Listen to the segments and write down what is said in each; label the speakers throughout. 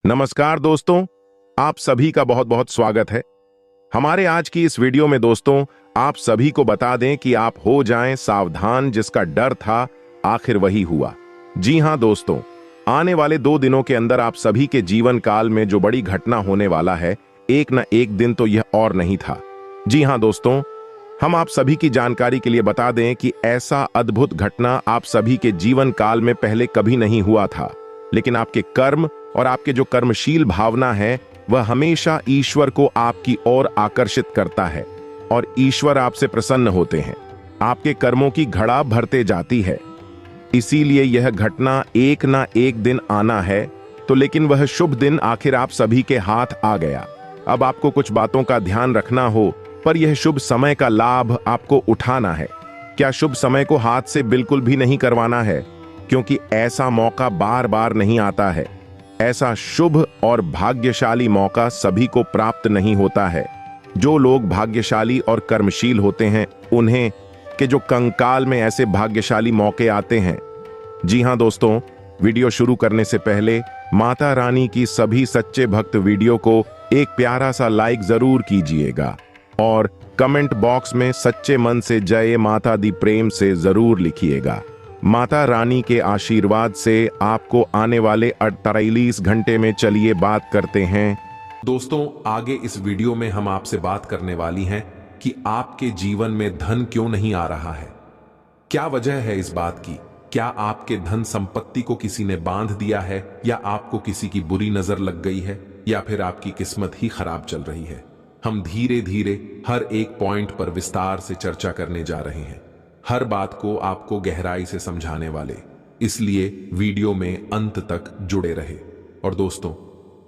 Speaker 1: नमस्कार दोस्तों, आप सभी का बहुत बहुत स्वागत है हमारे आज की इस वीडियो में। दोस्तों, आप सभी को बता दें कि आप हो जाएं सावधान, जिसका डर था आखिर वही हुआ। जी हां दोस्तों, आने वाले 2 दिनों के अंदर आप सभी के जीवन काल में जो बड़ी घटना होने वाला है, एक न एक दिन तो यह और नहीं था। जी हां दोस्तों, हम आप सभी की जानकारी के लिए बता दें कि ऐसा अद्भुत घटना आप सभी के जीवन काल में पहले कभी नहीं हुआ था। लेकिन आपके कर्म और आपके जो कर्मशील भावना है, वह हमेशा ईश्वर को आपकी ओर आकर्षित करता है और ईश्वर आपसे प्रसन्न होते हैं। आपके कर्मों की घड़ा भरते जाती है, इसीलिए यह घटना एक ना एक दिन आना है। तो लेकिन वह शुभ दिन आखिर आप सभी के हाथ आ गया। अब आपको कुछ बातों का ध्यान रखना हो, पर यह शुभ समय का लाभ आपको उठाना है। क्या शुभ समय को हाथ से बिल्कुल भी नहीं करवाना है, क्योंकि ऐसा मौका बार बार नहीं आता है। ऐसा शुभ और भाग्यशाली मौका सभी को प्राप्त नहीं होता है। जो लोग भाग्यशाली और कर्मशील होते हैं, उन्हें के जो कंकाल में ऐसे भाग्यशाली मौके आते हैं। जी हां दोस्तों, वीडियो शुरू करने से पहले माता रानी की सभी सच्चे भक्त वीडियो को एक प्यारा सा लाइक जरूर कीजिएगा और कमेंट बॉक्स में सच्चे मन से जय माता दी प्रेम से जरूर लिखिएगा। माता रानी के आशीर्वाद से आपको आने वाले 48 घंटे में चलिए बात करते हैं।
Speaker 2: दोस्तों, आगे इस वीडियो में हम आपसे बात करने वाली हैं कि आपके जीवन में धन क्यों नहीं आ रहा है। क्या वजह है इस बात की? क्या आपके धन संपत्ति को किसी ने बांध दिया है, या आपको किसी की बुरी नजर लग गई है, या फिर आपकी किस्मत ही खराब चल रही है? हम धीरे धीरे हर एक पॉइंट पर विस्तार से चर्चा करने जा रहे हैं, हर बात को आपको गहराई से समझाने वाले। इसलिए वीडियो में अंत तक जुड़े रहे। और दोस्तों,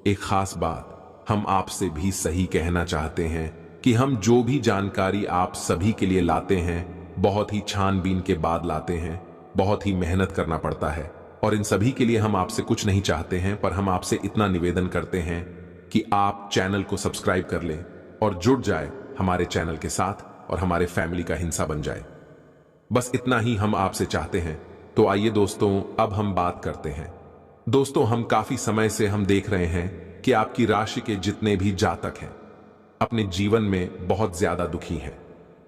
Speaker 2: एक खास बात हम आपसे भी सही कहना चाहते हैं कि हम जो भी जानकारी आप सभी के लिए लाते हैं, बहुत ही छानबीन के बाद लाते हैं। बहुत ही मेहनत करना पड़ता है, और इन सभी के लिए हम आपसे कुछ नहीं चाहते हैं, पर हम आपसे इतना निवेदन करते हैं कि आप चैनल को सब्सक्राइब कर लें और जुड़ जाए हमारे चैनल के साथ और हमारे फैमिली का हिस्सा बन जाए। बस इतना ही हम आपसे चाहते हैं। तो आइए दोस्तों, अब हम बात करते हैं। दोस्तों, हम काफी समय से हम देख रहे हैं कि आपकी राशि के जितने भी जातक हैं, अपने जीवन में बहुत ज्यादा दुखी हैं,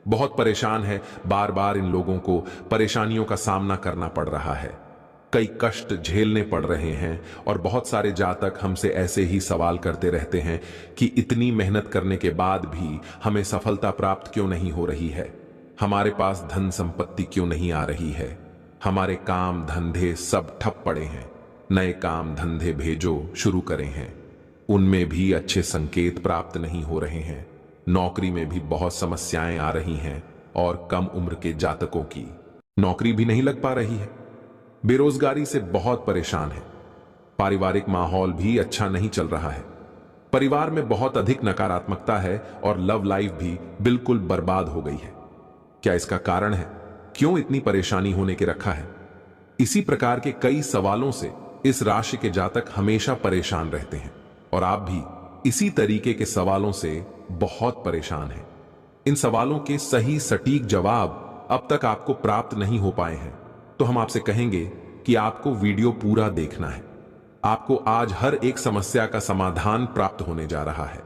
Speaker 2: बहुत परेशान है। बार बार इन लोगों को परेशानियों का सामना करना पड़ रहा है, कई कष्ट झेलने पड़ रहे हैं। और बहुत सारे जातक हमसे ऐसे ही सवाल करते रहते हैं कि इतनी मेहनत करने के बाद भी हमें सफलता प्राप्त क्यों नहीं हो रही है, हमारे पास धन संपत्ति क्यों नहीं आ रही है, हमारे काम धंधे सब ठप पड़े हैं, नए काम धंधे भेजो शुरू करें हैं, उनमें भी अच्छे संकेत प्राप्त नहीं हो रहे हैं, नौकरी में भी बहुत समस्याएं आ रही हैं, और कम उम्र के जातकों की नौकरी भी नहीं लग पा रही है, बेरोजगारी से बहुत परेशान है, पारिवारिक माहौल भी अच्छा नहीं चल रहा है, परिवार में बहुत अधिक नकारात्मकता है, और लव लाइफ भी बिल्कुल बर्बाद हो गई है। क्या इसका कारण है? क्यों इतनी परेशानी होने के रखा है? इसी प्रकार के कई सवालों से इस राशि के जातक हमेशा परेशान रहते हैं, और आप भी इसी तरीके के सवालों से बहुत परेशान हैं। इन सवालों के सही सटीक जवाब अब तक आपको प्राप्त नहीं हो पाए हैं, तो हम आपसे कहेंगे कि आपको वीडियो पूरा देखना है। आपको आज हर एक समस्या का समाधान प्राप्त होने जा रहा है।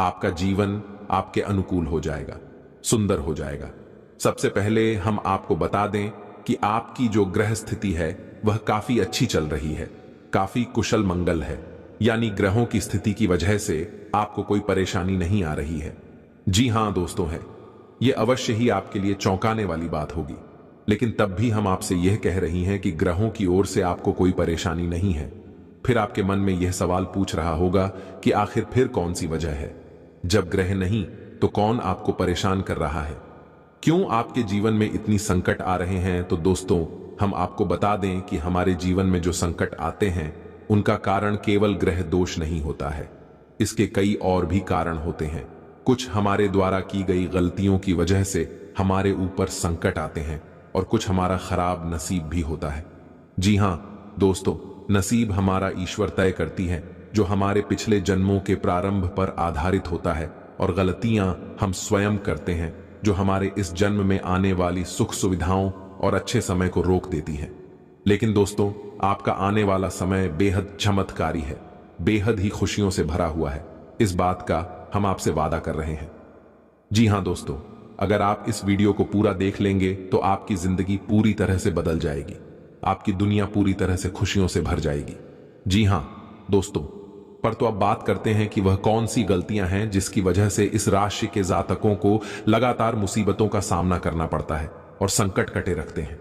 Speaker 2: आपका जीवन आपके अनुकूल हो जाएगा, सुंदर हो जाएगा। सबसे पहले हम आपको बता दें कि आपकी जो ग्रह स्थिति है वह काफी अच्छी चल रही है, काफी कुशल मंगल है, यानी ग्रहों की स्थिति की वजह से आपको कोई परेशानी नहीं आ रही है। जी हां दोस्तों, है यह अवश्य ही आपके लिए चौंकाने वाली बात होगी, लेकिन तब भी हम आपसे यह कह रही हैं कि ग्रहों की ओर से आपको कोई परेशानी नहीं है। फिर आपके मन में यह सवाल पूछ रहा होगा कि आखिर फिर कौन सी वजह है? जब ग्रह नहीं तो कौन आपको परेशान कर रहा है? क्यों आपके जीवन में इतनी संकट आ रहे हैं? तो दोस्तों, हम आपको बता दें कि हमारे जीवन में जो संकट आते हैं, उनका कारण केवल ग्रह दोष नहीं होता है। इसके कई और भी कारण होते हैं। कुछ हमारे द्वारा की गई गलतियों की वजह से हमारे ऊपर संकट आते हैं, और कुछ हमारा खराब नसीब भी होता है। जी हां दोस्तों, नसीब हमारा ईश्वर तय करती है, जो हमारे पिछले जन्मों के प्रारंभ पर आधारित होता है, और गलतियां हम स्वयं करते हैं, जो हमारे इस जन्म में आने वाली सुख सुविधाओं और अच्छे समय को रोक देती है। लेकिन दोस्तों, आपका आने वाला समय बेहद चमत्कारी है। बेहद ही खुशियों से भरा हुआ है। इस बात का हम आपसे वादा कर रहे हैं। जी हां दोस्तों, अगर आप इस वीडियो को पूरा देख लेंगे तो आपकी जिंदगी पूरी तरह से बदल जाएगी। आपकी दुनिया पूरी तरह से खुशियों से भर जाएगी। जी हां दोस्तों, पर तो अब बात करते हैं कि वह कौन सी गलतियां हैं जिसकी वजह से इस राशि के जातकों को लगातार मुसीबतों का सामना करना पड़ता है और संकट कटे रखते हैं।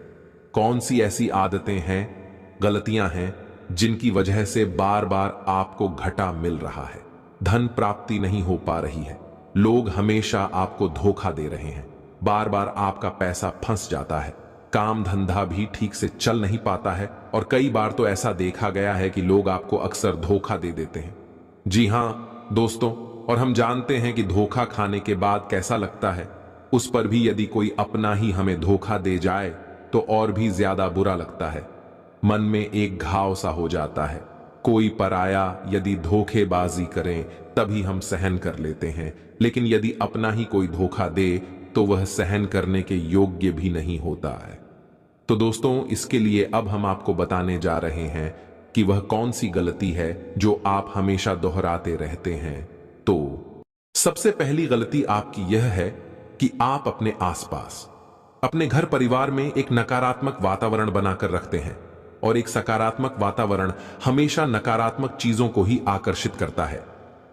Speaker 2: कौन सी ऐसी आदतें हैं, गलतियां हैं जिनकी वजह से बार बार आपको घाटा मिल रहा है, धन प्राप्ति नहीं हो पा रही है, लोग हमेशा आपको धोखा दे रहे हैं, बार बार आपका पैसा फंस जाता है, काम धंधा भी ठीक से चल नहीं पाता है और कई बार तो ऐसा देखा गया है कि लोग आपको अक्सर धोखा दे देते हैं। जी हां दोस्तों, और हम जानते हैं कि धोखा खाने के बाद कैसा लगता है। उस पर भी यदि कोई अपना ही हमें धोखा दे जाए तो और भी ज्यादा बुरा लगता है। मन में एक घाव सा हो जाता है। कोई पराया यदि धोखेबाजी करें तभी हम सहन कर लेते हैं, लेकिन यदि अपना ही कोई धोखा दे तो वह सहन करने के योग्य भी नहीं होता है। तो दोस्तों, इसके लिए अब हम आपको बताने जा रहे हैं कि वह कौन सी गलती है जो आप हमेशा दोहराते रहते हैं। तो सबसे पहली गलती आपकी यह है कि आप अपने आसपास, अपने घर परिवार में एक नकारात्मक वातावरण बनाकर रखते हैं, और एक सकारात्मक वातावरण हमेशा नकारात्मक चीजों को ही आकर्षित करता है।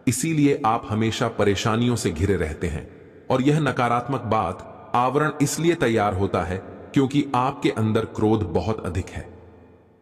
Speaker 2: इसीलिए आप हमेशा परेशानियों से घिरे रहते हैं, और यह नकारात्मक बात आवरण इसलिए तैयार होता है क्योंकि आपके अंदर क्रोध बहुत अधिक है।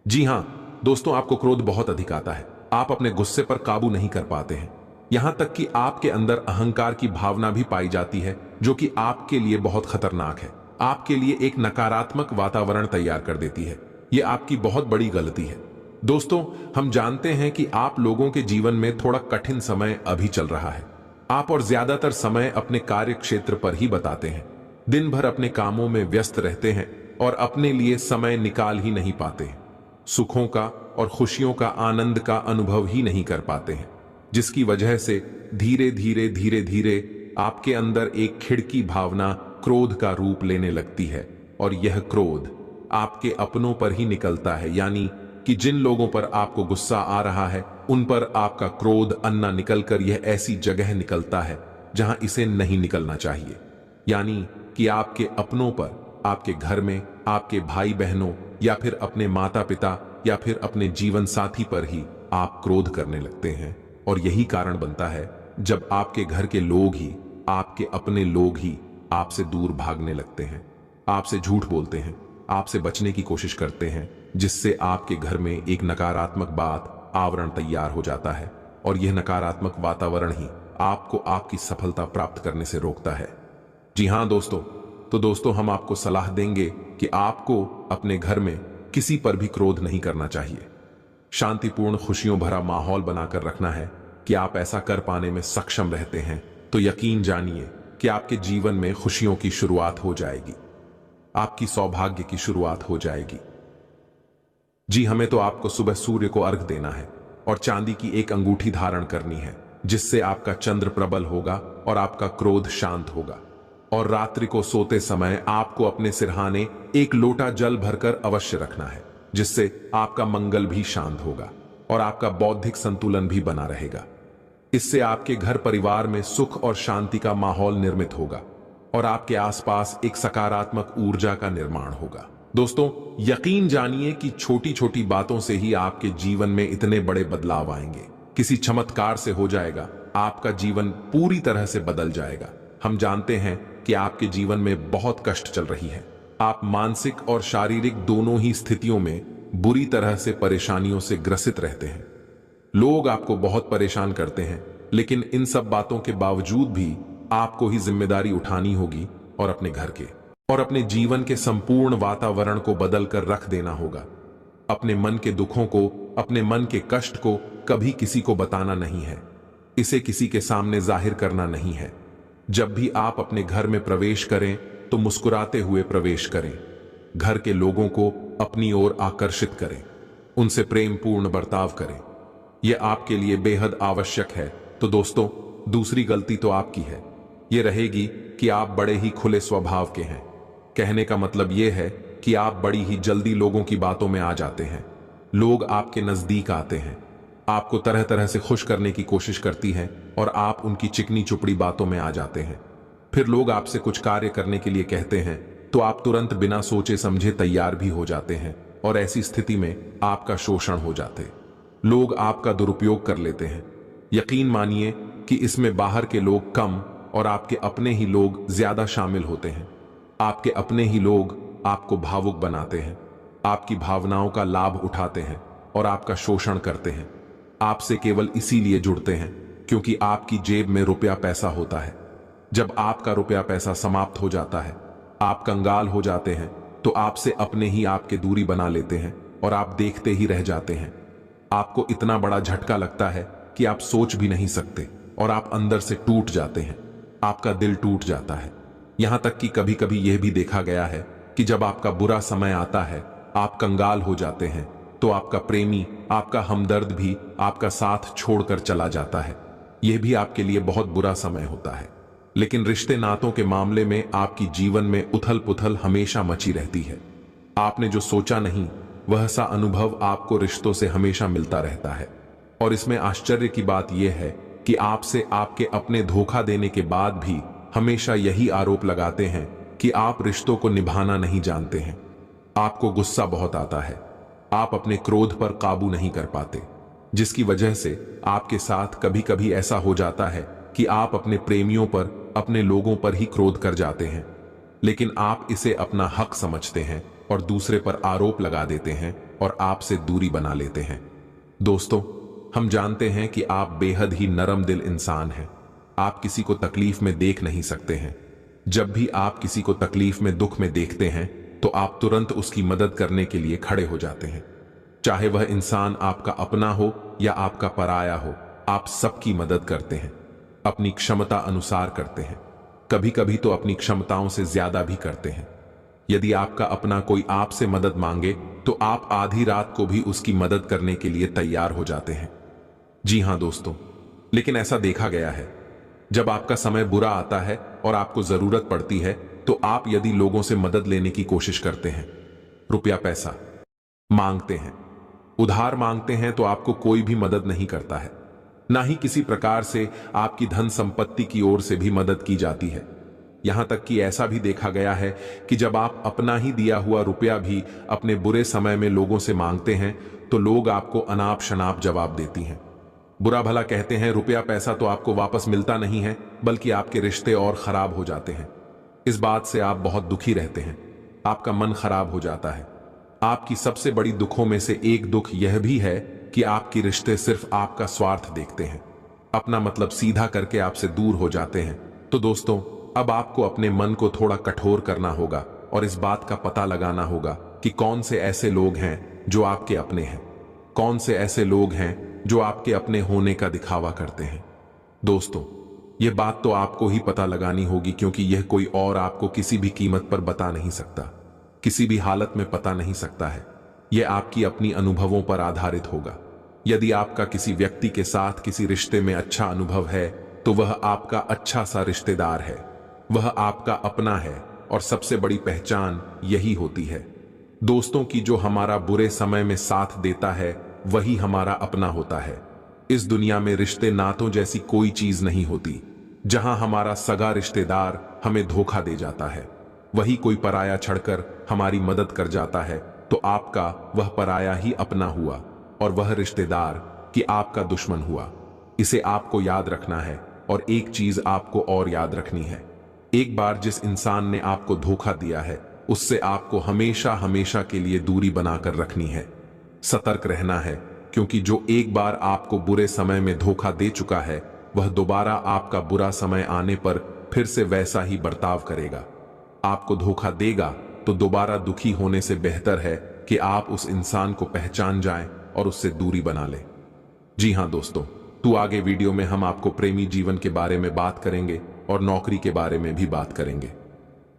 Speaker 2: जी हां दोस्तों, आपको क्रोध बहुत अधिक आता है। आप अपने गुस्से पर काबू नहीं कर पाते हैं। यहां तक कि आपके अंदर अहंकार की भावना भी पाई जाती है, जो कि आपके लिए बहुत खतरनाक है, आपके लिए एक नकारात्मक वातावरण तैयार कर देती है। यह आपकी बहुत बड़ी गलती है। दोस्तों, हम जानते हैं कि आप लोगों के जीवन में थोड़ा कठिन समय अभी चल रहा है। आप और ज्यादातर समय अपने कार्य क्षेत्र पर ही बताते हैं, दिन भर अपने कामों में व्यस्त रहते हैं और अपने लिए समय निकाल ही नहीं पाते हैं। सुखों का और खुशियों का आनंद का अनुभव ही नहीं कर पाते हैं, जिसकी वजह से धीरे धीरे आपके अंदर एक खिड़की भावना क्रोध का रूप लेने लगती है, और यह क्रोध आपके अपनों पर ही निकलता है। यानी कि जिन लोगों पर आपको गुस्सा आ रहा है उन पर आपका क्रोध अन्ना निकलकर यह ऐसी जगह निकलता है जहां इसे नहीं निकलना चाहिए। यानी कि आपके अपनों पर, आपके घर में, आपके भाई बहनों या फिर अपने माता पिता या फिर अपने जीवन साथी पर ही आप क्रोध करने लगते हैं। और यही कारण बनता है जब आपके घर के लोग ही, आपके अपने लोग ही आपसे दूर भागने लगते हैं, आपसे झूठ बोलते हैं, आपसे बचने की कोशिश करते हैं, जिससे आपके घर में एक नकारात्मक बात आवरण तैयार हो जाता है, और यह नकारात्मक वातावरण ही आपको आपकी सफलता प्राप्त करने से रोकता है। जी हां दोस्तों, तो दोस्तों, हम आपको सलाह देंगे कि आपको अपने घर में किसी पर भी क्रोध नहीं करना चाहिए। शांतिपूर्ण, खुशियों भरा माहौल बनाकर रखना है कि आप ऐसा कर पाने में सक्षम रहते हैं, तो यकीन जानिए कि आपके जीवन में खुशियों की शुरुआत हो जाएगी, आपकी सौभाग्य की शुरुआत हो जाएगी। जी, हमें तो आपको सुबह सूर्य को अर्घ देना है और चांदी की एक अंगूठी धारण करनी है, जिससे आपका चंद्र प्रबल होगा और आपका क्रोध शांत होगा। और रात्रि को सोते समय आपको अपने सिरहाने एक लोटा जल भरकर अवश्य रखना है, जिससे आपका मंगल भी शांत होगा और आपका बौद्धिक संतुलन भी बना रहेगा। इससे आपके घर परिवार में सुख और शांति का माहौल निर्मित होगा और आपके आसपास एक सकारात्मक ऊर्जा का निर्माण होगा। दोस्तों, यकीन जानिए कि छोटी छोटी बातों से ही आपके जीवन में इतने बड़े बदलाव आएंगे। किसी चमत्कार से हो जाएगा, आपका जीवन पूरी तरह से बदल जाएगा। हम जानते हैं कि आपके जीवन में बहुत कष्ट चल रही है। आप मानसिक और शारीरिक दोनों ही स्थितियों में बुरी तरह से परेशानियों से ग्रसित रहते हैं। लोग आपको बहुत परेशान करते हैं, लेकिन इन सब बातों के बावजूद भी आपको ही जिम्मेदारी उठानी होगी और अपने घर के और अपने जीवन के संपूर्ण वातावरण को बदल कर रख देना होगा। अपने मन के दुखों को, अपने मन के कष्ट को कभी किसी को बताना नहीं है, इसे किसी के सामने जाहिर करना नहीं है। जब भी आप अपने घर में प्रवेश करें तो मुस्कुराते हुए प्रवेश करें। घर के लोगों को अपनी ओर आकर्षित करें, उनसे प्रेमपूर्ण बर्ताव करें। यह आपके लिए बेहद आवश्यक है। तो दोस्तों, दूसरी गलती तो आपकी है, यह रहेगी कि आप बड़े ही खुले स्वभाव के हैं। कहने का मतलब यह है कि आप बड़ी ही जल्दी लोगों की बातों में आ जाते हैं। लोग आपके नजदीक आते हैं, आपको तरह तरह से खुश करने की कोशिश करती हैं और आप उनकी चिकनी चुपड़ी बातों में आ जाते हैं। फिर लोग आपसे कुछ कार्य करने के लिए कहते हैं तो आप तुरंत बिना सोचे समझे तैयार भी हो जाते हैं और ऐसी स्थिति में आपका शोषण हो जाते। लोग आपका दुरुपयोग कर लेते हैं। यकीन मानिए कि इसमें बाहर के लोग कम और आपके अपने ही लोग ज्यादा शामिल होते हैं। आपके अपने ही लोग आपको भावुक बनाते हैं, आपकी भावनाओं का लाभ उठाते हैं और आपका शोषण करते हैं। आपसे केवल इसीलिए जुड़ते हैं क्योंकि आपकी जेब में रुपया पैसा होता है। जब आपका रुपया पैसा समाप्त हो जाता है, आप कंगाल हो जाते हैं, तो आपसे अपने ही आपके दूरी बना लेते हैं और आप देखते ही रह जाते हैं। आपको इतना बड़ा झटका लगता है कि आप सोच भी नहीं सकते और आप अंदर से टूट जाते हैं। आपका दिल टूट जाता है। यहां तक कि कभी कभी यह भी देखा गया है कि जब आपका बुरा समय आता है, आप कंगाल हो जाते हैं, तो आपका प्रेमी, आपका हमदर्द भी आपका साथ छोड़कर चला जाता है। यह भी आपके लिए बहुत बुरा समय होता है। लेकिन रिश्ते नातों के मामले में आपकी जीवन में उथल पुथल हमेशा मची रहती है। आपने जो सोचा नहीं, वह सा अनुभव आपको रिश्तों से हमेशा मिलता रहता है। और इसमें आश्चर्य की बात यह है कि आपसे आपके अपने धोखा देने के बाद भी हमेशा यही आरोप लगाते हैं कि आप रिश्तों को निभाना नहीं जानते हैं। आपको गुस्सा बहुत आता है। आप अपने क्रोध पर काबू नहीं कर पाते, जिसकी वजह से आपके साथ कभी कभी ऐसा हो जाता है कि आप अपने प्रेमियों पर, अपने लोगों पर ही क्रोध कर जाते हैं। लेकिन आप इसे अपना हक समझते हैं और दूसरे पर आरोप लगा देते हैं और आपसे दूरी बना लेते हैं। दोस्तों, हम जानते हैं कि आप बेहद ही नरम दिल इंसान हैं। आप किसी को तकलीफ में देख नहीं सकते हैं। जब भी आप किसी को तकलीफ में, दुख में देखते हैं, तो आप तुरंत उसकी मदद करने के लिए खड़े हो जाते हैं। चाहे वह इंसान आपका अपना हो या आपका पराया हो, आप सबकी मदद करते हैं। अपनी क्षमता अनुसार करते हैं। कभी कभी तो अपनी क्षमताओं से ज्यादा भी करते हैं। यदि आपका अपना कोई आपसे मदद मांगे, तो आप आधी रात को भी उसकी मदद करने के लिए तैयार हो जाते हैं। जी हां दोस्तों, लेकिन ऐसा देखा गया है, जब आपका समय बुरा आता है और आपको जरूरत पड़ती है, तो आप यदि लोगों से मदद लेने की कोशिश करते हैं, रुपया पैसा मांगते हैं, उधार मांगते हैं, तो आपको कोई भी मदद नहीं करता है। ना ही किसी प्रकार से आपकी धन संपत्ति की ओर से भी मदद की जाती है। यहां तक कि ऐसा भी देखा गया है कि जब आप अपना ही दिया हुआ रुपया भी अपने बुरे समय में लोगों से मांगते हैं, तो लोग आपको अनाप शनाप जवाब देती हैं। बुरा भला कहते हैं, रुपया पैसा तो आपको वापस मिलता नहीं है, बल्कि आपके रिश्ते और खराब हो जाते हैं। इस बात से आप बहुत दुखी रहते हैं। आपका मन खराब हो जाता है। आपकी सबसे बड़ी दुखों में से एक दुख यह भी है कि आपके रिश्ते सिर्फ आपका स्वार्थ देखते हैं, अपना मतलब सीधा करके आपसे दूर हो जाते हैं। तो दोस्तों, अब आपको अपने मन को थोड़ा कठोर करना होगा और इस बात का पता लगाना होगा कि कौन से ऐसे लोग हैं जो आपके अपने हैं, कौन से ऐसे लोग हैं जो आपके अपने होने का दिखावा करते हैं। दोस्तों, यह बात तो आपको ही पता लगानी होगी, क्योंकि यह कोई और आपको किसी भी कीमत पर बता नहीं सकता, किसी भी हालत में पता नहीं सकता है। यह आपकी अपनी अनुभवों पर आधारित होगा। यदि आपका किसी व्यक्ति के साथ किसी रिश्ते में अच्छा अनुभव है, तो वह आपका अच्छा सा रिश्तेदार है, वह आपका अपना है और सबसे बड़ी पहचान यही होती है। दोस्तों की जो हमारा बुरे समय में साथ देता है, वही हमारा अपना होता है। इस दुनिया में रिश्ते नातों जैसी कोई चीज नहीं होती। जहां हमारा सगा रिश्तेदार हमें धोखा दे जाता है, वही कोई पराया छड़कर हमारी मदद कर जाता है, तो आपका वह पराया ही अपना हुआ और वह रिश्तेदार कि आपका दुश्मन हुआ। इसे आपको याद रखना है। और एक चीज आपको और याद रखनी है, एक बार जिस इंसान ने आपको धोखा दिया है, उससे आपको हमेशा हमेशा के लिए दूरी बनाकर रखनी है। सतर्क रहना है, क्योंकि जो एक बार आपको बुरे समय में धोखा दे चुका है, वह दोबारा आपका बुरा समय आने पर फिर से वैसा ही बर्ताव करेगा। आपको धोखा देगा तो दोबारा दुखी होने से बेहतर है कि आप उस इंसान को पहचान जाएं और उससे दूरी बना लें। जी हां दोस्तों, तो आगे वीडियो में हम आपको प्रेमी जीवन के बारे में बात करेंगे और नौकरी के बारे में भी बात करेंगे।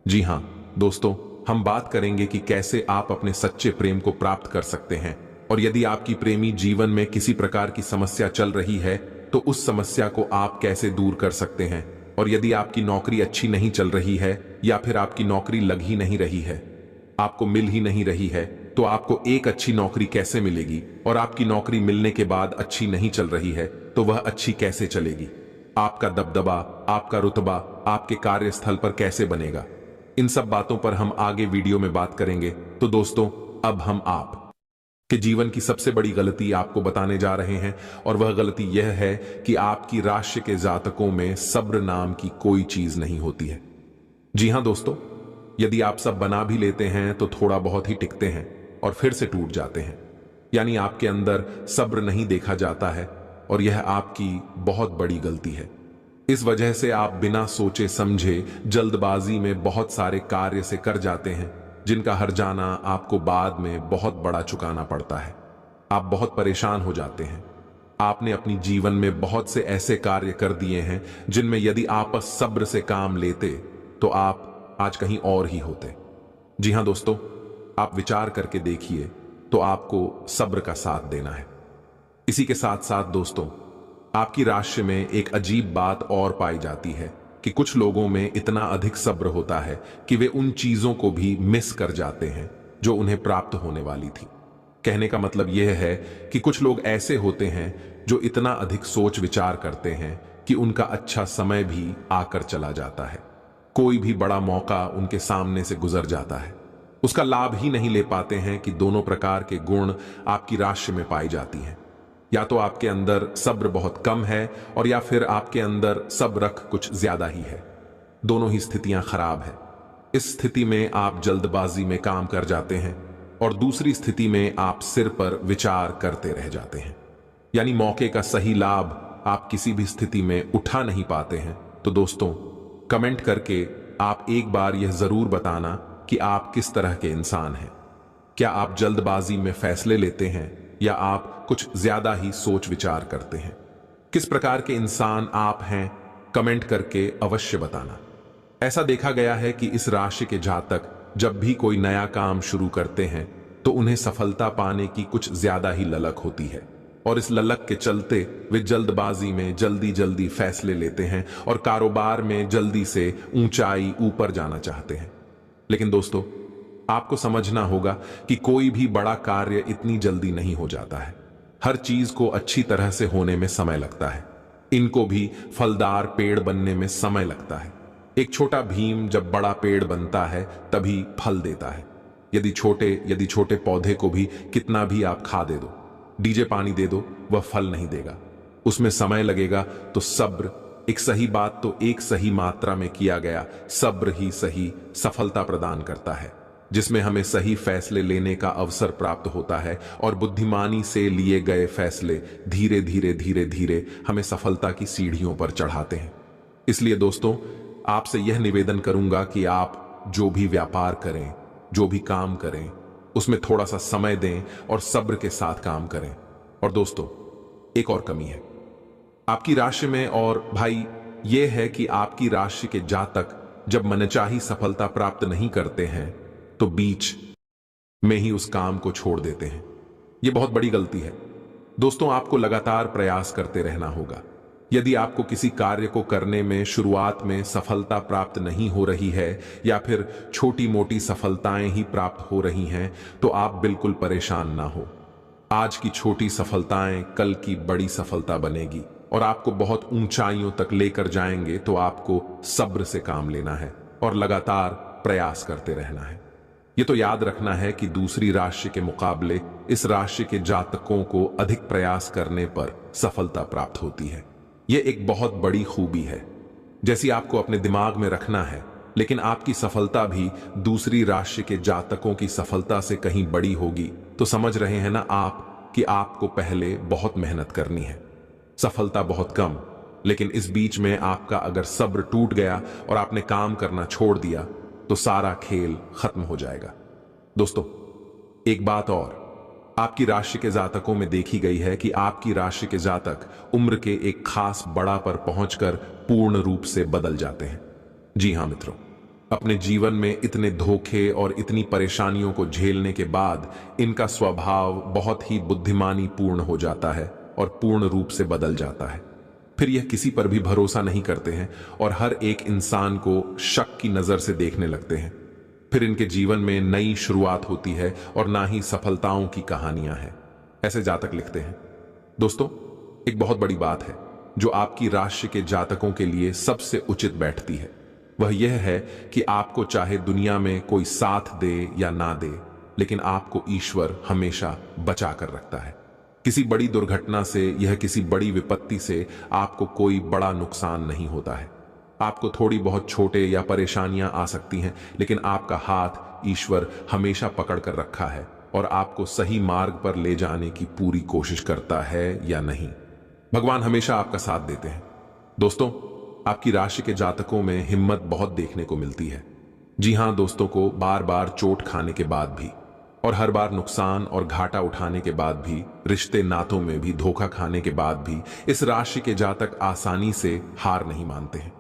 Speaker 2: जी हां दोस्तों, हम बात करेंगे कि कैसे आप अपने सच्चे प्रेम को प्राप्त कर सकते हैं, और यदि आपकी प्रेमी जीवन में किसी प्रकार की समस्या चल रही है, तो उस समस्या को आप कैसे दूर कर सकते हैं। और यदि आपकी नौकरी अच्छी नहीं चल रही है, या फिर आपकी नौकरी लग ही नहीं रही है, आपको मिल ही नहीं रही है, तो आपको एक अच्छी नौकरी कैसे मिलेगी, और आपकी नौकरी मिलने के बाद अच्छी नहीं चल रही है तो वह अच्छी कैसे चलेगी। आपका दबदबा, आपका रुतबा आपके कार्यस्थल पर कैसे बनेगा। इन सब बातों पर हम आगे वीडियो में बात करेंगे। तो दोस्तों, अब हम आप के जीवन की सबसे बड़ी गलती आपको बताने जा रहे हैं, और वह गलती यह है कि आपकी राशि के जातकों में सब्र नाम की कोई चीज नहीं होती है। जी हां दोस्तों, यदि आप सब बना भी लेते हैं तो थोड़ा बहुत ही टिकते हैं और फिर से टूट जाते हैं। यानी आपके अंदर सब्र नहीं देखा जाता है, और यह आपकी बहुत बड़ी गलती है। इस वजह से आप बिना सोचे समझे जल्दबाजी में बहुत सारे कार्य से कर जाते हैं, जिनका हर्जाना आपको बाद में बहुत बड़ा चुकाना पड़ता है। आप बहुत परेशान हो जाते हैं। आपने अपनी जीवन में बहुत से ऐसे कार्य कर दिए हैं जिनमें यदि आप सब्र से काम लेते तो आप आज कहीं और ही होते। जी हां दोस्तों, आप विचार करके देखिए तो आपको सब्र का साथ देना है। इसी के साथ साथ दोस्तों, आपकी राशि में एक अजीब बात और पाई जाती है कि कुछ लोगों में इतना अधिक सब्र होता है कि वे उन चीजों को भी मिस कर जाते हैं जो उन्हें प्राप्त होने वाली थी। कहने का मतलब यह है कि कुछ लोग ऐसे होते हैं जो इतना अधिक सोच विचार करते हैं कि उनका अच्छा समय भी आकर चला जाता है। कोई भी बड़ा मौका उनके सामने से गुजर जाता है, उसका लाभ ही नहीं ले पाते हैं कि दोनों प्रकार के गुण आपकी राशि में पाई जाती हैं। या तो आपके अंदर सब्र बहुत कम है, और या फिर आपके अंदर सब्र कुछ ज्यादा ही है। दोनों ही स्थितियां खराब है। इस स्थिति में आप जल्दबाजी में काम कर जाते हैं, और दूसरी स्थिति में आप सिर पर विचार करते रह जाते हैं। यानी मौके का सही लाभ आप किसी भी स्थिति में उठा नहीं पाते हैं। तो दोस्तों, कमेंट करके आप एक बार यह जरूर बताना कि आप किस तरह के इंसान हैं। क्या आप जल्दबाजी में फैसले लेते हैं, या आप कुछ ज्यादा ही सोच विचार करते हैं? किस प्रकार के इंसान आप हैं, कमेंट करके अवश्य बताना। ऐसा देखा गया है कि इस राशि के जातक जब भी कोई नया काम शुरू करते हैं तो उन्हें सफलता पाने की कुछ ज्यादा ही ललक होती है, और इस ललक के चलते वे जल्दबाजी में जल्दी जल्दी फैसले लेते हैं और कारोबार में जल्दी से ऊंचाई ऊपर जाना चाहते हैं। लेकिन दोस्तों, आपको समझना होगा कि कोई भी बड़ा कार्य इतनी जल्दी नहीं हो जाता है। हर चीज को अच्छी तरह से होने में समय लगता है। इनको भी फलदार पेड़ बनने में समय लगता है। एक छोटा भीम जब बड़ा पेड़ बनता है तभी फल देता है। यदि छोटे पौधे को भी कितना भी आप खा दे दो, डीजे पानी दे दो, वह फल नहीं देगा। उसमें समय लगेगा। तो सब्र, एक सही बात तो एक सही मात्रा में किया गया सब्र ही सही सफलता प्रदान करता है, जिसमें हमें सही फैसले लेने का अवसर प्राप्त होता है, और बुद्धिमानी से लिए गए फैसले धीरे धीरे हमें सफलता की सीढ़ियों पर चढ़ाते हैं। इसलिए दोस्तों, आपसे यह निवेदन करूंगा कि आप जो भी व्यापार करें, जो भी काम करें, उसमें थोड़ा सा समय दें और सब्र के साथ काम करें। और दोस्तों, एक और कमी है आपकी राशि में, और भाई यह है कि आपकी राशि के जातक जब मनचाही सफलता प्राप्त नहीं करते हैं तो बीच में ही उस काम को छोड़ देते हैं। यह बहुत बड़ी गलती है। दोस्तों, आपको लगातार प्रयास करते रहना होगा। यदि आपको किसी कार्य को करने में शुरुआत में सफलता प्राप्त नहीं हो रही है, या फिर छोटी मोटी सफलताएं ही प्राप्त हो रही हैं, तो आप बिल्कुल परेशान ना हो। आज की छोटी सफलताएं कल की बड़ी सफलता बनेगी और आपको बहुत ऊंचाइयों तक लेकर जाएंगे। तो आपको सब्र से काम लेना है और लगातार प्रयास करते रहना है। यह तो याद रखना है कि दूसरी राशि के मुकाबले इस राशि के जातकों को अधिक प्रयास करने पर सफलता प्राप्त होती है। यह एक बहुत बड़ी खूबी है, जैसी आपको अपने दिमाग में रखना है। लेकिन आपकी सफलता भी दूसरी राशि के जातकों की सफलता से कहीं बड़ी होगी। तो समझ रहे हैं ना आप कि आपको पहले बहुत मेहनत करनी है। सफलता बहुत कम, लेकिन इस बीच में आपका अगर सब्र टूट गया और आपने काम करना छोड़ दिया तो सारा खेल खत्म हो जाएगा। दोस्तों, एक बात और आपकी राशि के जातकों में देखी गई है कि आपकी राशि के जातक उम्र के एक खास बड़ा पर पहुंचकर पूर्ण रूप से बदल जाते हैं। जी हां मित्रों, अपने जीवन में इतने धोखे और इतनी परेशानियों को झेलने के बाद इनका स्वभाव बहुत ही बुद्धिमानी पूर्ण हो जाता है और पूर्ण रूप से बदल जाता है। फिर यह किसी पर भी भरोसा नहीं करते हैं और हर एक इंसान को शक की नजर से देखने लगते हैं। फिर इनके जीवन में नई शुरुआत होती है और ना ही सफलताओं की कहानियां हैं। ऐसे जातक लिखते हैं। दोस्तों, एक बहुत बड़ी बात है जो आपकी राशि के जातकों के लिए सबसे उचित बैठती है। वह यह है कि आपको चाहे दुनिया में कोई साथ दे या ना दे, लेकिन आपको ईश्वर हमेशा बचा कर रखता है। किसी बड़ी दुर्घटना से या किसी बड़ी विपत्ति से आपको कोई बड़ा नुकसान नहीं होता है। आपको थोड़ी बहुत छोटे या परेशानियां आ सकती हैं, लेकिन आपका हाथ ईश्वर हमेशा पकड़ कर रखा है और आपको सही मार्ग पर ले जाने की पूरी कोशिश करता है या नहीं। भगवान हमेशा आपका साथ देते हैं। दोस्तों, आपकी राशि के जातकों में हिम्मत बहुत देखने को मिलती है। जी हां दोस्तों, को बार बार चोट खाने के बाद भी और हर बार नुकसान और घाटा उठाने के बाद भी, रिश्ते नातों में भी धोखा खाने के बाद भी इस राशि के जातक आसानी से हार नहीं मानते हैं।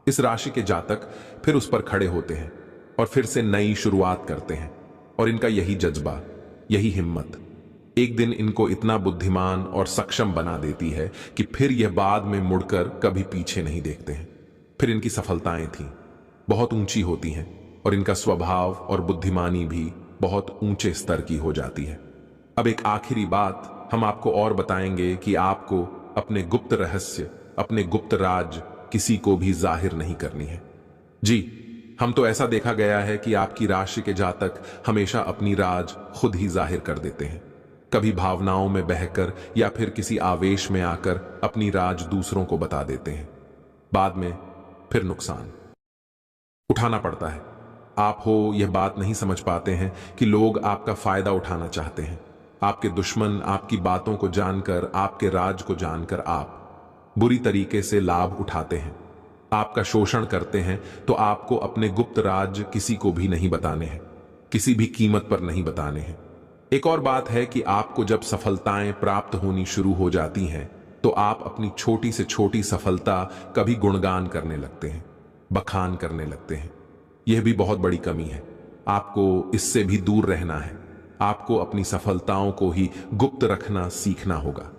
Speaker 2: इस राशि के जातक फिर उस पर खड़े होते हैं और फिर से नई शुरुआत करते हैं। और इनका यही जज्बा, यही हिम्मत एक दिन इनको इतना बुद्धिमान और सक्षम बना देती है कि फिर यह बाद में मुड़कर कभी पीछे नहीं देखते हैं। फिर इनकी सफलताएं थी बहुत ऊंची होती हैं और इनका स्वभाव और बुद्धिमानी भी बहुत ऊंचे स्तर की हो जाती है। अब एक आखिरी बात हम आपको और बताएंगे कि आपको अपने गुप्त रहस्य, अपने गुप्त राज किसी को भी जाहिर नहीं करनी है। जी, हम तो ऐसा देखा गया है कि आपकी राशि के जातक हमेशा अपनी राज खुद ही जाहिर कर देते हैं। कभी भावनाओं में बहकर या फिर किसी आवेश में आकर अपनी राज दूसरों को बता देते हैं। बाद में फिर नुकसान उठाना पड़ता है। आप हो यह बात नहीं समझ पाते हैं कि लोग आपका फायदा उठाना चाहते हैं। आपके दुश्मन आपकी बातों को जानकर, आपके राज को जानकर आप बुरी तरीके से लाभ उठाते हैं, आपका शोषण करते हैं। तो आपको अपने गुप्त राज किसी को भी नहीं बताने हैं, किसी भी कीमत पर नहीं बताने हैं। एक और बात है कि आपको जब सफलताएं प्राप्त होनी शुरू हो जाती हैं तो आप अपनी छोटी से छोटी सफलता कभी गुणगान करने लगते हैं, बखान करने लगते हैं। यह भी बहुत बड़ी कमी है। आपको इससे भी दूर रहना है। आपको अपनी सफलताओं को ही गुप्त रखना सीखना होगा।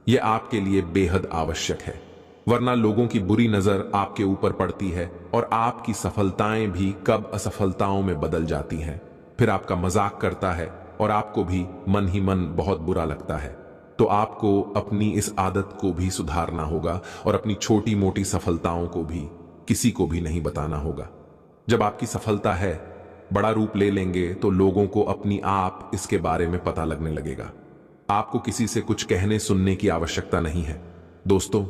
Speaker 2: यह आपके लिए बेहद आवश्यक है, वरना लोगों की बुरी नजर आपके ऊपर पड़ती है और आपकी सफलताएं भी कब असफलताओं में बदल जाती हैं। फिर आपका मजाक करता है और आपको भी मन ही मन बहुत बुरा लगता है। तो आपको अपनी इस आदत को भी सुधारना होगा और अपनी छोटी मोटी सफलताओं को भी किसी को भी नहीं बताना होगा। जब आपकी सफलता है बड़ा रूप ले लेंगे तो लोगों को अपनी आप इसके बारे में पता लगने लगेगा। आपको किसी से कुछ कहने सुनने की आवश्यकता नहीं है। दोस्तों,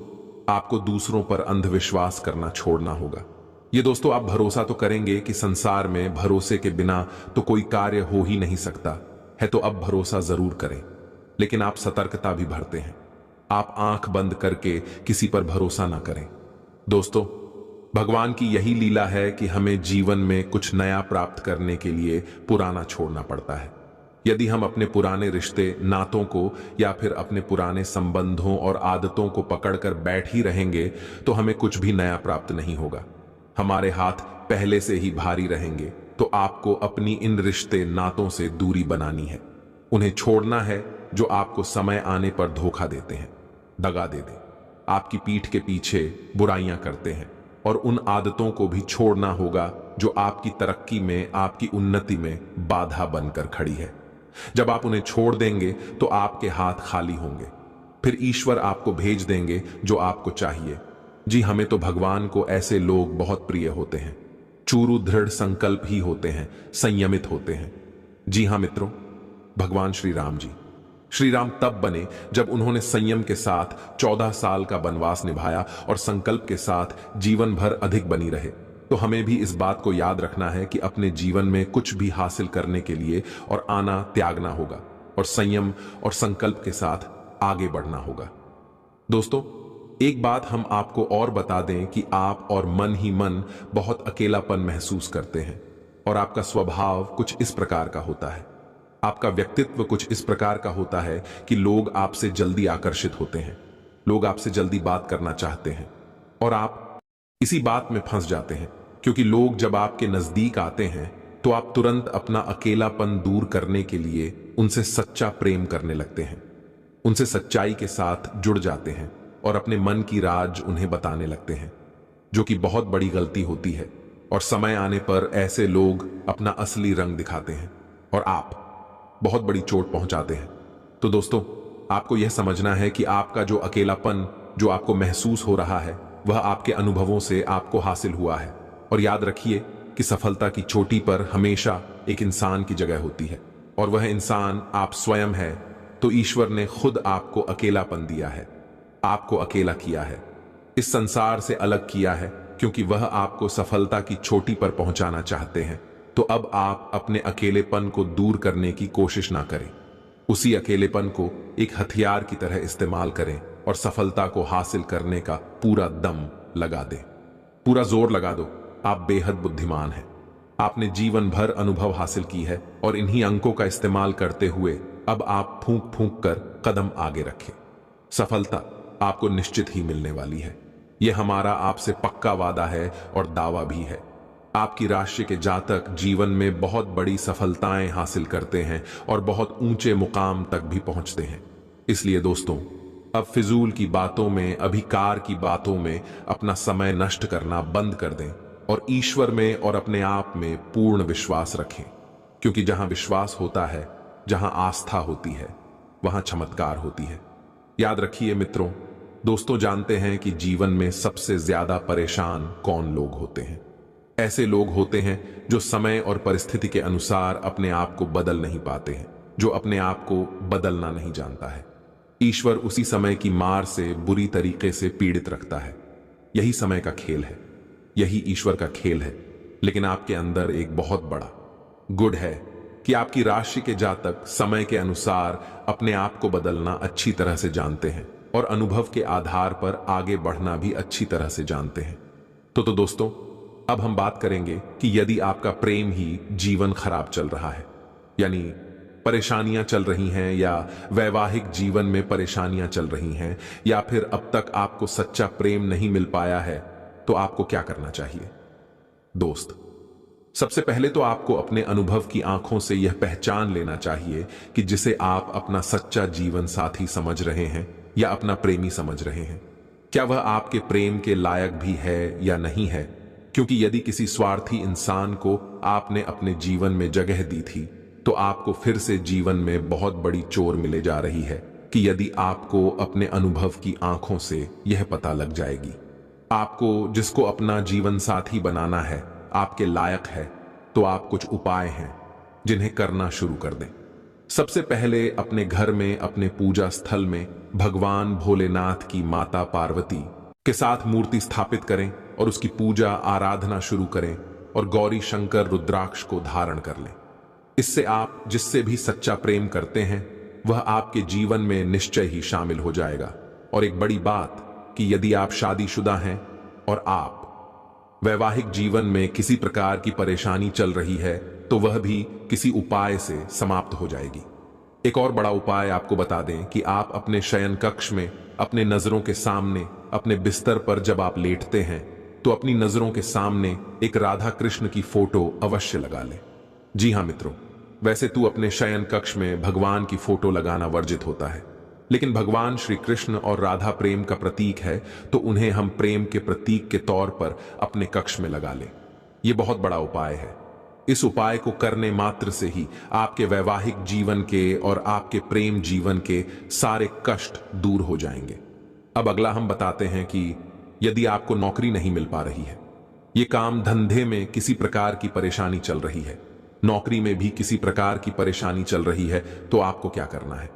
Speaker 2: आपको दूसरों पर अंधविश्वास करना छोड़ना होगा। ये दोस्तों, आप भरोसा तो करेंगे कि संसार में भरोसे के बिना तो कोई कार्य हो ही नहीं सकता है, तो अब भरोसा जरूर करें, लेकिन आप सतर्कता भी बरतें हैं। आप आंख बंद करके किसी पर भरोसा ना करें। दोस्तों, भगवान की यही लीला है कि हमें जीवन में कुछ नया प्राप्त करने के लिए पुराना छोड़ना पड़ता है। यदि हम अपने पुराने रिश्ते नातों को या फिर अपने पुराने संबंधों और आदतों को पकड़कर बैठ ही रहेंगे तो हमें कुछ भी नया प्राप्त नहीं होगा। हमारे हाथ पहले से ही भारी रहेंगे। तो आपको अपनी इन रिश्ते नातों से दूरी बनानी है। उन्हें छोड़ना है जो आपको समय आने पर धोखा देते हैं, दगा दे दे, आपकी पीठ के पीछे बुराइयां करते हैं। और उन आदतों को भी छोड़ना होगा जो आपकी तरक्की में, आपकी उन्नति में बाधा बनकर खड़ी है। जब आप उन्हें छोड़ देंगे तो आपके हाथ खाली होंगे। फिर ईश्वर आपको भेज देंगे जो आपको चाहिए। जी, हमें तो भगवान को ऐसे लोग बहुत प्रिय होते हैं। चूरू दृढ़ संकल्प ही होते हैं, संयमित होते हैं। जी हां मित्रों, भगवान श्री राम जी, श्री राम तब बने जब उन्होंने संयम के साथ 14 साल का वनवास निभाया और संकल्प के साथ जीवन भर अधिक बनी रहे। तो हमें भी इस बात को याद रखना है कि अपने जीवन में कुछ भी हासिल करने के लिए और आना त्यागना होगा और संयम और संकल्प के साथ आगे बढ़ना होगा। दोस्तों, एक बात हम आपको और बता दें कि आप और मन ही मन बहुत अकेलापन महसूस करते हैं और आपका स्वभाव कुछ इस प्रकार का होता है, आपका व्यक्तित्व कुछ इस प्रकार का होता है कि लोग आपसे जल्दी आकर्षित होते हैं, लोग आपसे जल्दी बात करना चाहते हैं और आप इसी बात में फंस जाते हैं क्योंकि लोग जब आपके नजदीक आते हैं तो आप तुरंत अपना अकेलापन दूर करने के लिए उनसे सच्चा प्रेम करने लगते हैं, उनसे सच्चाई के साथ जुड़ जाते हैं और अपने मन की राज उन्हें बताने लगते हैं, जो कि बहुत बड़ी गलती होती है। और समय आने पर ऐसे लोग अपना असली रंग दिखाते हैं और आप बहुत बड़ी चोट पहुंचाते हैं। तो दोस्तों, आपको यह समझना है कि आपका जो अकेलापन जो आपको महसूस हो रहा है वह आपके अनुभवों से आपको हासिल हुआ है। और याद रखिए कि सफलता की चोटी पर हमेशा एक इंसान की जगह होती है और वह इंसान आप स्वयं है। तो ईश्वर ने खुद आपको अकेलापन दिया है, आपको अकेला किया है, इस संसार से अलग किया है, क्योंकि वह आपको सफलता की चोटी पर पहुंचाना चाहते हैं। तो अब आप अपने अकेलेपन को दूर करने की कोशिश ना करें, उसी अकेलेपन को एक हथियार की तरह इस्तेमाल करें और सफलता को हासिल करने का पूरा दम लगा दें, पूरा जोर लगा दो। आप बेहद बुद्धिमान हैं, आपने जीवन भर अनुभव हासिल की है और इन्हीं अंकों का इस्तेमाल करते हुए अब आप फूंक फूंक कर कदम आगे रखें। सफलता आपको निश्चित ही मिलने वाली है, यह हमारा आपसे पक्का वादा है और दावा भी है। आपकी राशि के जातक जीवन में बहुत बड़ी सफलताएं हासिल करते हैं और बहुत ऊंचे मुकाम तक भी पहुंचते हैं। इसलिए दोस्तों, अब फिजूल की बातों में, अभिकार की बातों में अपना समय नष्ट करना बंद कर दें और ईश्वर में और अपने आप में पूर्ण विश्वास रखें, क्योंकि जहां विश्वास होता है, जहां आस्था होती है, वहां चमत्कार होती है। याद रखिए मित्रों, दोस्तों जानते हैं कि जीवन में सबसे ज्यादा परेशान कौन लोग होते हैं? ऐसे लोग होते हैं जो समय और परिस्थिति के अनुसार अपने आप को बदल नहीं पाते हैं, जो अपने आप को बदलना नहीं जानता है। ईश्वर उसी समय की मार से बुरी तरीके से पीड़ित रखता है। यही समय का खेल है, यही ईश्वर का खेल है। लेकिन आपके अंदर एक बहुत बड़ा गुण है कि आपकी राशि के जातक समय के अनुसार अपने आप को बदलना अच्छी तरह से जानते हैं और अनुभव के आधार पर आगे बढ़ना भी अच्छी तरह से जानते हैं। तो दोस्तों, अब हम बात करेंगे कि यदि आपका प्रेम ही जीवन खराब चल रहा है, यानी परेशानियां चल रही हैं, या वैवाहिक जीवन में परेशानियां चल रही हैं, या फिर अब तक आपको सच्चा प्रेम नहीं मिल पाया है, तो आपको क्या करना चाहिए? दोस्त, सबसे पहले तो आपको अपने अनुभव की आंखों से यह पहचान लेना चाहिए कि जिसे आप अपना सच्चा जीवन साथी समझ रहे हैं या अपना प्रेमी समझ रहे हैं, क्या वह आपके प्रेम के लायक भी है या नहीं है। क्योंकि यदि किसी स्वार्थी इंसान को आपने अपने जीवन में जगह दी थी, तो आपको फिर से जीवन में बहुत बड़ी चोट मिले जा रही है कि यदि आपको अपने अनुभव की आंखों से यह पता लग जाएगी, आपको जिसको अपना जीवन साथी बनाना है आपके लायक है, तो आप कुछ उपाय हैं जिन्हें करना शुरू कर दें। सबसे पहले अपने घर में, अपने पूजा स्थल में भगवान भोलेनाथ की माता पार्वती के साथ मूर्ति स्थापित करें और उसकी पूजा आराधना शुरू करें और गौरी शंकर रुद्राक्ष को धारण कर लें। इससे आप जिससे भी सच्चा प्रेम करते हैं वह आपके जीवन में निश्चय ही शामिल हो जाएगा। और एक बड़ी बात कि यदि आप शादीशुदा हैं और आप वैवाहिक जीवन में किसी प्रकार की परेशानी चल रही है, तो वह भी किसी उपाय से समाप्त हो जाएगी। एक और बड़ा उपाय आपको बता दें कि आप अपने शयन कक्ष में अपने नजरों के सामने, अपने बिस्तर पर जब आप लेटते हैं, तो अपनी नजरों के सामने एक राधा कृष्ण की फोटो अवश्य लगा लें। जी हां मित्रों, वैसे तो अपने शयन कक्ष में भगवान की फोटो लगाना वर्जित होता है, लेकिन भगवान श्री कृष्ण और राधा प्रेम का प्रतीक है, तो उन्हें हम प्रेम के प्रतीक के तौर पर अपने कक्ष में लगा लें। यह बहुत बड़ा उपाय है। इस उपाय को करने मात्र से ही आपके वैवाहिक जीवन के और आपके प्रेम जीवन के सारे कष्ट दूर हो जाएंगे। अब अगला हम बताते हैं कि यदि आपको नौकरी नहीं मिल पा रही है, ये काम धंधे में किसी प्रकार की परेशानी चल रही है, नौकरी में भी किसी प्रकार की परेशानी चल रही है, तो आपको क्या करना है?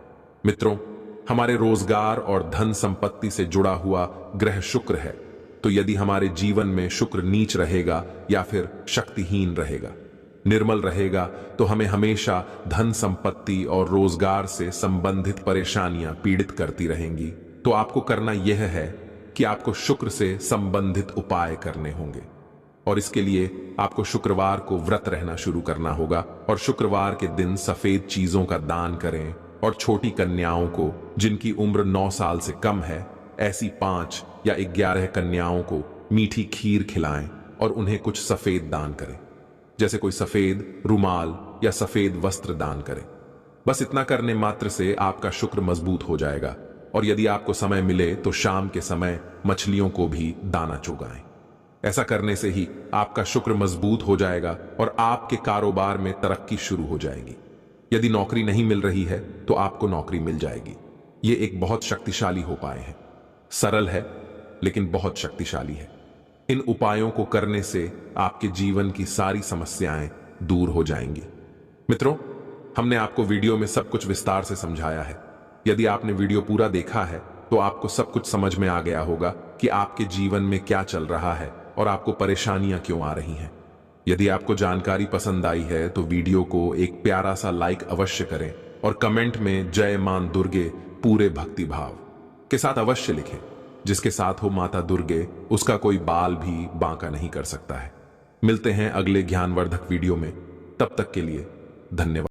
Speaker 2: मित्रों, हमारे रोजगार और धन संपत्ति से जुड़ा हुआ ग्रह शुक्र है, तो यदि हमारे जीवन में शुक्र नीच रहेगा या फिर शक्तिहीन रहेगा, निर्मल रहेगा, तो हमें हमेशा धन संपत्ति और रोजगार से संबंधित परेशानियां पीड़ित करती रहेंगी। तो आपको करना यह है कि आपको शुक्र से संबंधित उपाय करने होंगे, और इसके लिए आपको शुक्रवार को व्रत रहना शुरू करना होगा और शुक्रवार के दिन सफेद चीजों का दान करें और छोटी कन्याओं को जिनकी उम्र 9 साल से कम है, ऐसी 5 या 11 कन्याओं को मीठी खीर खिलाएं और उन्हें कुछ सफेद दान करें, जैसे कोई सफेद रुमाल या सफेद वस्त्र दान करें। बस इतना करने मात्र से आपका शुक्र मजबूत हो जाएगा। और यदि आपको समय मिले तो शाम के समय मछलियों को भी दाना चुगाएं। ऐसा करने से ही आपका शुक्र मजबूत हो जाएगा और आपके कारोबार में तरक्की शुरू हो जाएगी। यदि नौकरी नहीं मिल रही है तो आपको नौकरी मिल जाएगी। ये एक बहुत शक्तिशाली उपाय है। सरल है लेकिन बहुत शक्तिशाली है। इन उपायों को करने से आपके जीवन की सारी समस्याएं दूर हो जाएंगी। मित्रों, हमने आपको वीडियो में सब कुछ विस्तार से समझाया है। यदि आपने वीडियो पूरा देखा है तो आपको सब कुछ समझ में आ गया होगा कि आपके जीवन में क्या चल रहा है और आपको परेशानियां क्यों आ रही हैं। यदि आपको जानकारी पसंद आई है तो वीडियो को एक प्यारा सा लाइक अवश्य करें और कमेंट में जय मां दुर्गे पूरे भक्ति भाव के साथ अवश्य लिखें। जिसके साथ हो माता दुर्गे, उसका कोई बाल भी बांका नहीं कर सकता है। मिलते हैं अगले ज्ञानवर्धक वीडियो में। तब तक के लिए धन्यवाद।